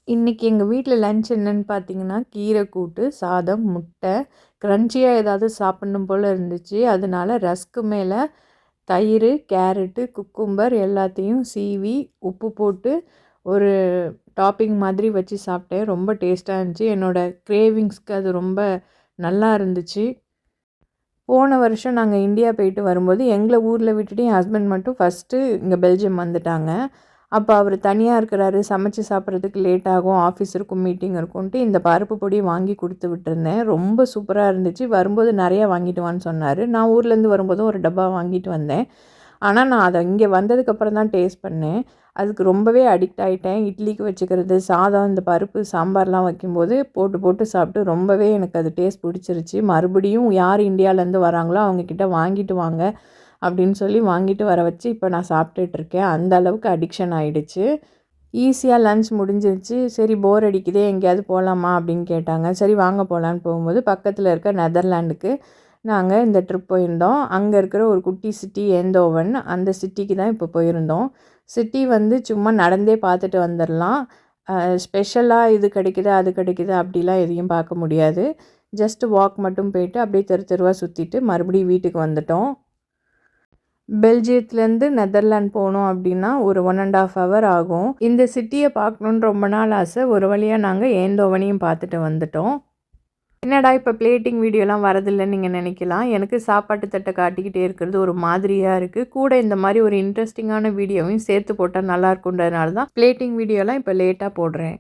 இன்றைக்கி எங்கள் வீட்டில் லன்ச் என்னன்னு பார்த்தீங்கன்னா, கீரை கூட்டு, சாதம், முட்டை, க்ரன்ச்சியாக ஏதாவது சாப்பிட்ணும் போல் இருந்துச்சு. அதனால ரஸ்க்கு மேலே தயிர், கேரட்டு, குக்கும்பர் எல்லாத்தையும் சீவி, உப்பு போட்டு ஒரு டாப்பிங் மாதிரி வச்சு சாப்பிட்டேன். ரொம்ப டேஸ்ட்டாக இருந்துச்சு. என்னோடய க்ரேவிங்ஸ்க்கு அது ரொம்ப நல்லா இருந்துச்சு. போன வருஷம் நாங்கள் இந்தியா போயிட்டு வரும்போது எங்களை ஊரில் விட்டுட்டு என் ஹஸ்பண்ட் மட்டும் ஃபஸ்ட்டு இங்கே பெல்ஜியம் வந்துட்டாங்க. அப்போ அவர் தனியாக இருக்கிறாரு, சமைச்சு சாப்பிட்றதுக்கு லேட் ஆகும், ஆஃபீஸ் இருக்கும், மீட்டிங் இருக்கும்ன்ட்டு இந்த பருப்பு பொடி வாங்கி கொடுத்து விட்டுருந்தேன். ரொம்ப சூப்பராக இருந்துச்சு. வரும்போது நிறையா வாங்கிட்டு வான்னு சொன்னார். நான் ஊர்லேருந்து வரும்போதும் ஒரு டப்பா வாங்கிட்டு வந்தேன். ஆனால் நான் அதை இங்கே வந்ததுக்கப்புறம் தான் டேஸ்ட் பண்ணேன். அதுக்கு ரொம்பவே அடிக்ட் ஆகிட்டேன். இட்லிக்கு வச்சுக்கிறது, சாதம், இந்த பருப்பு சாம்பார்லாம் வைக்கும்போது போட்டு போட்டு சாப்பிட்டு ரொம்பவே எனக்கு அது டேஸ்ட் பிடிச்சிருச்சு. மறுபடியும் யார் இந்தியாவிலேருந்து வராங்களோ அவங்கக்கிட்ட வாங்கிட்டு வாங்க அப்படின்னு சொல்லி வாங்கிட்டு வர வச்சு இப்போ நான் சாப்பிட்டுட்ருக்கேன். அந்த அளவுக்கு அடிக்ஷன் ஆகிடுச்சு. ஈஸியாக லன்ச் முடிஞ்சிருச்சு. சரி போர் அடிக்குதே, எங்கேயாவது போகலாமா அப்படின்னு கேட்டாங்க. சரி வாங்க போகலான்னு போகும்போது பக்கத்தில் இருக்க நெதர்லாண்டுக்கு நாங்கள் இந்த ட்ரிப் போயிருந்தோம். அங்கே இருக்கிற ஒரு குட்டி சிட்டி ஏந்தோவன், அந்த சிட்டிக்கு தான் இப்போ போயிருந்தோம். சிட்டி வந்து சும்மா நடந்தே பார்த்துட்டு வந்துடலாம். ஸ்பெஷலாக இது கிடைக்குது அது கிடைக்குது அப்படிலாம் எதையும் பார்க்க முடியாது. ஜஸ்ட்டு வாக் மட்டும் போயிட்டு அப்படியே தெரு தெருவாக சுற்றிட்டு மறுபடியும் வீட்டுக்கு வந்துட்டோம். பெல்ஜியத்துலேருந்து நெதர்லாண்ட் போகணும் அப்படின்னா ஒரு 1½ ஹவர் ஆகும். இந்த சிட்டியை பார்க்கணுன்னு ரொம்ப நாள் ஆசை. ஒரு வழியாக நாங்கள் ஏந்தோவனையும் பார்த்துட்டு வந்துட்டோம். என்னடா இப்போ பிளேட்டிங் வீடியோலாம் வரதில்லைன்னு நீங்கள் நினைக்கலாம். எனக்கு சாப்பாட்டு தட்டை காட்டிக்கிட்டே இருக்கிறது ஒரு மாதிரியாக இருக்குது. கூட இந்த மாதிரி ஒரு இன்ட்ரெஸ்டிங்கான வீடியோவையும் சேர்த்து போட்டால் நல்லாயிருக்குன்றதுனால தான் பிளேட்டிங் வீடியோலாம் இப்போ லேட்டாக போடுறேன்.